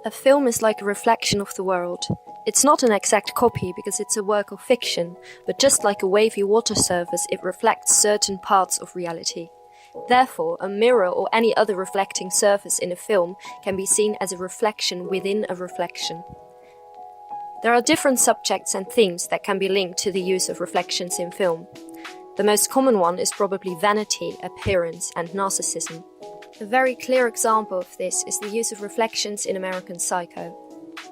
A film is like a reflection of the world. It's not an exact copy because it's a work of fiction, but just like a wavy water surface, it reflects certain parts of reality. Therefore, a mirror or any other reflecting surface in a film can be seen as a reflection within a reflection. There are different subjects and themes that can be linked to the use of reflections in film. The most common one is probably vanity, appearance, and narcissism. A very clear example of this is the use of reflections in American Psycho.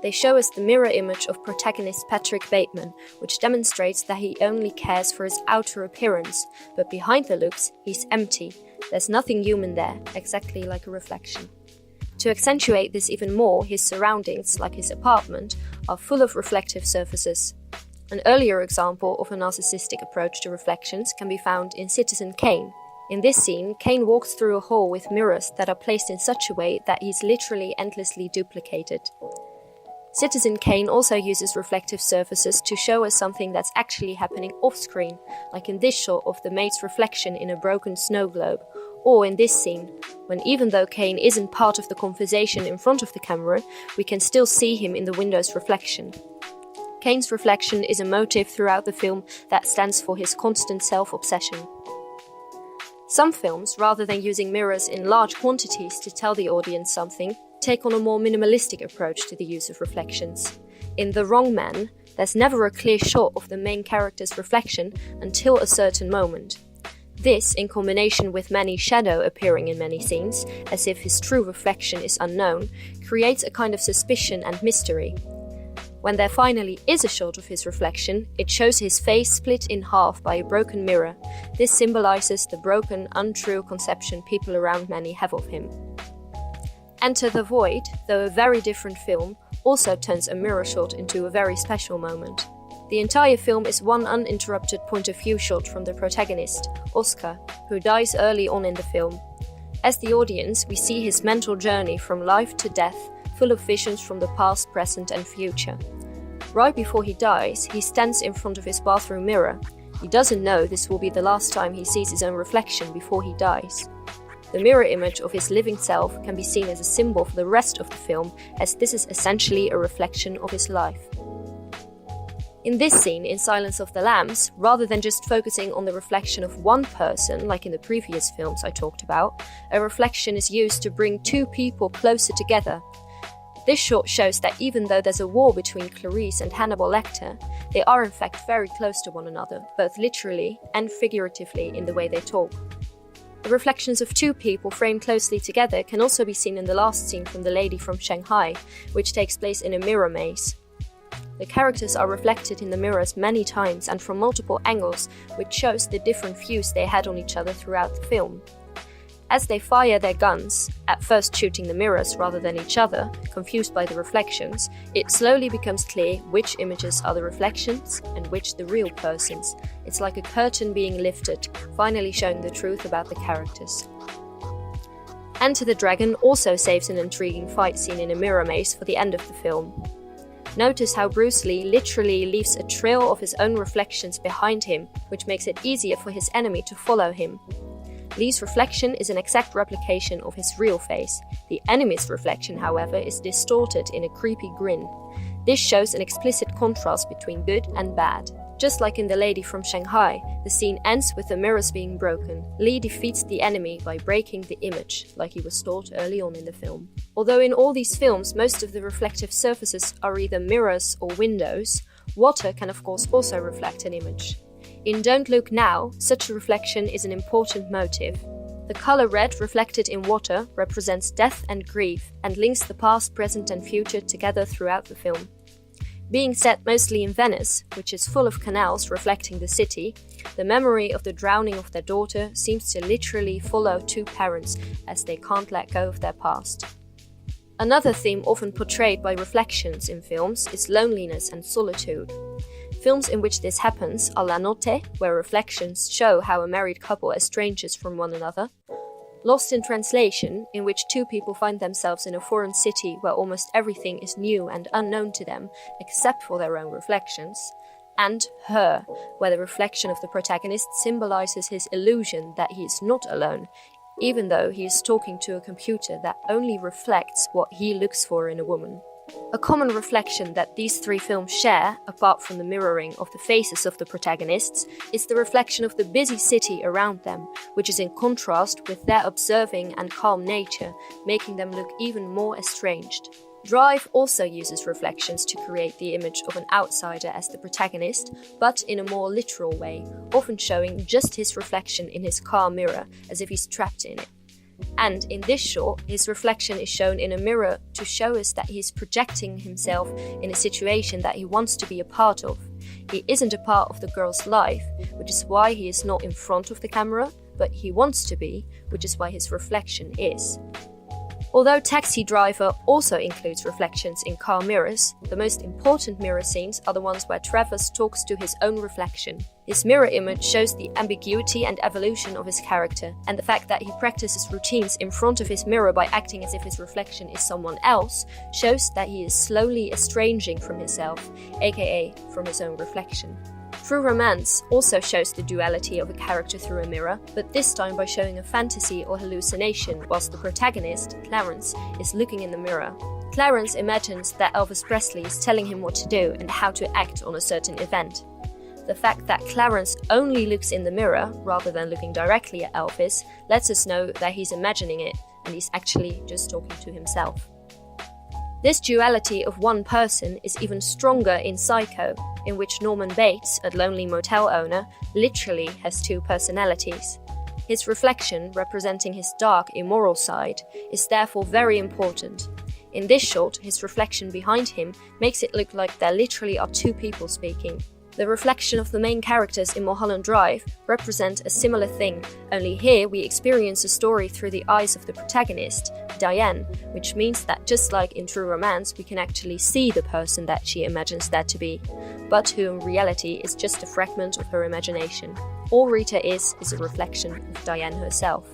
They show us the mirror image of protagonist Patrick Bateman, which demonstrates that he only cares for his outer appearance, but behind the looks, he's empty. There's nothing human there, exactly like a reflection. To accentuate this even more, his surroundings, like his apartment, are full of reflective surfaces. An earlier example of a narcissistic approach to reflections can be found in Citizen Kane. In this scene, Kane walks through a hall with mirrors that are placed in such a way that he's literally endlessly duplicated. Citizen Kane also uses reflective surfaces to show us something that's actually happening off-screen, like in this shot of the maid's reflection in a broken snow globe, or in this scene, when even though Kane isn't part of the conversation in front of the camera, we can still see him in the window's reflection. Kane's reflection is a motif throughout the film that stands for his constant self-obsession. Some films, rather than using mirrors in large quantities to tell the audience something, take on a more minimalistic approach to the use of reflections. In The Wrong Man, there's never a clear shot of the main character's reflection until a certain moment. This, in combination with many shadow appearing in many scenes, as if his true reflection is unknown, creates a kind of suspicion and mystery. When there finally is a shot of his reflection, it shows his face split in half by a broken mirror. This symbolizes the broken, untrue conception people around Manny have of him. Enter the Void, though a very different film, also turns a mirror shot into a very special moment. The entire film is one uninterrupted point-of-view shot from the protagonist, Oscar, who dies early on in the film. As the audience, we see his mental journey from life to death, full of visions from the past, present, and future. Right before he dies, he stands in front of his bathroom mirror. He doesn't know this will be the last time he sees his own reflection before he dies. The mirror image of his living self can be seen as a symbol for the rest of the film, as this is essentially a reflection of his life. In this scene, in Silence of the Lambs, rather than just focusing on the reflection of one person, like in the previous films I talked about, a reflection is used to bring two people closer together. This shot shows that even though there's a war between Clarice and Hannibal Lecter, they are in fact very close to one another, both literally and figuratively in the way they talk. The reflections of two people framed closely together can also be seen in the last scene from The Lady from Shanghai, which takes place in a mirror maze. The characters are reflected in the mirrors many times and from multiple angles, which shows the different views they had on each other throughout the film. As they fire their guns, at first shooting the mirrors rather than each other, confused by the reflections, it slowly becomes clear which images are the reflections and which the real persons. It's like a curtain being lifted, finally showing the truth about the characters. Enter the Dragon also saves an intriguing fight scene in a mirror maze for the end of the film. Notice how Bruce Lee literally leaves a trail of his own reflections behind him, which makes it easier for his enemy to follow him. Lee's reflection is an exact replication of his real face. The enemy's reflection, however, is distorted in a creepy grin. This shows an explicit contrast between good and bad. Just like in The Lady from Shanghai, the scene ends with the mirrors being broken. Lee defeats the enemy by breaking the image, like he was taught early on in the film. Although in all these films most of the reflective surfaces are either mirrors or windows, water can of course also reflect an image. In Don't Look Now, such a reflection is an important motive. The color red reflected in water represents death and grief and links the past, present and future together throughout the film. Being set mostly in Venice, which is full of canals reflecting the city, the memory of the drowning of their daughter seems to literally follow two parents as they can't let go of their past. Another theme often portrayed by reflections in films is loneliness and solitude. Films in which this happens are La Notte, where reflections show how a married couple estranges from one another, Lost in Translation, in which two people find themselves in a foreign city where almost everything is new and unknown to them, except for their own reflections, and Her, where the reflection of the protagonist symbolizes his illusion that he is not alone, even though he is talking to a computer that only reflects what he looks for in a woman. A common reflection that these three films share, apart from the mirroring of the faces of the protagonists, is the reflection of the busy city around them, which is in contrast with their observing and calm nature, making them look even more estranged. Drive also uses reflections to create the image of an outsider as the protagonist, but in a more literal way, often showing just his reflection in his car mirror, as if he's trapped in it. And in this short, his reflection is shown in a mirror to show us that he is projecting himself in a situation that he wants to be a part of. He isn't a part of the girl's life, which is why he is not in front of the camera, but he wants to be, which is why his reflection is. Although Taxi Driver also includes reflections in car mirrors, the most important mirror scenes are the ones where Travis talks to his own reflection. His mirror image shows the ambiguity and evolution of his character, and the fact that he practices routines in front of his mirror by acting as if his reflection is someone else shows that he is slowly estranging from himself, aka from his own reflection. True Romance also shows the duality of a character through a mirror, but this time by showing a fantasy or hallucination, whilst the protagonist, Clarence, is looking in the mirror. Clarence imagines that Elvis Presley is telling him what to do and how to act on a certain event. The fact that Clarence only looks in the mirror, rather than looking directly at Elvis, lets us know that he's imagining it, and he's actually just talking to himself. This duality of one person is even stronger in Psycho, in which Norman Bates, a lonely motel owner, literally has two personalities. His reflection, representing his dark, immoral side, is therefore very important. In this shot, his reflection behind him makes it look like there literally are two people speaking. The reflection of the main characters in Mulholland Drive represent a similar thing, only here we experience a story through the eyes of the protagonist, Diane, which means that just like in True Romance, we can actually see the person that she imagines there to be, but who in reality is just a fragment of her imagination. All Rita is a reflection of Diane herself.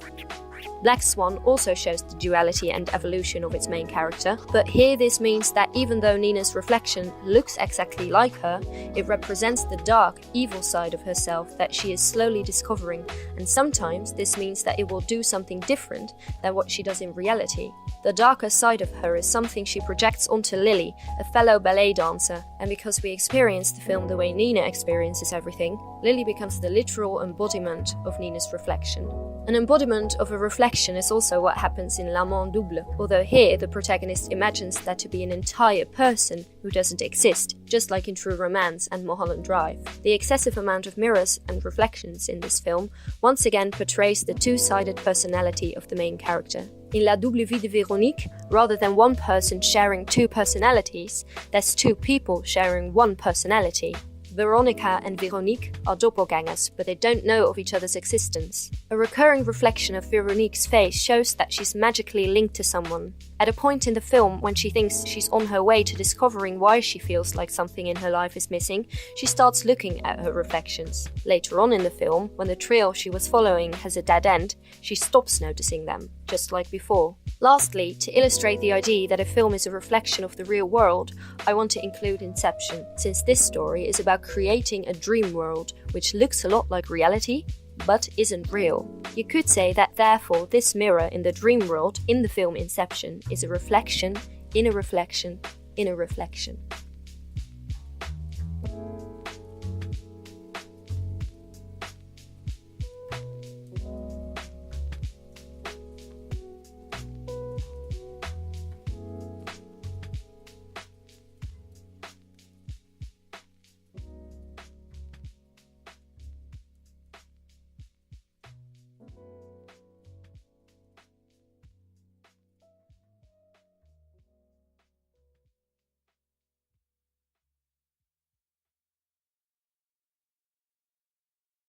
Black Swan also shows the duality and evolution of its main character, but here this means that even though Nina's reflection looks exactly like her, it represents the dark, evil side of herself that she is slowly discovering, and sometimes this means that it will do something different than what she does in reality. The darker side of her is something she projects onto Lily, a fellow ballet dancer, and because we experience the film the way Nina experiences everything, Lily becomes the literal embodiment of Nina's reflection. An embodiment of a reflection is also what happens in L'Amant Double, although here the protagonist imagines that to be an entire person who doesn't exist, just like in True Romance and Mulholland Drive. The excessive amount of mirrors and reflections in this film once again portrays the two-sided personality of the main character. In La Double Vie de Véronique, rather than one person sharing two personalities, there's two people sharing one personality. Veronica and Veronique are doppelgangers, but they don't know of each other's existence. A recurring reflection of Veronique's face shows that she's magically linked to someone. At a point in the film, when she thinks she's on her way to discovering why she feels like something in her life is missing, she starts looking at her reflections. Later on in the film, when the trail she was following has a dead end, she stops noticing them, just like before. Lastly, to illustrate the idea that a film is a reflection of the real world, I want to include Inception, since this story is about creating a dream world, which looks a lot like reality, but isn't real. You could say that therefore this mirror in the dream world in the film Inception is a reflection in a reflection in a reflection.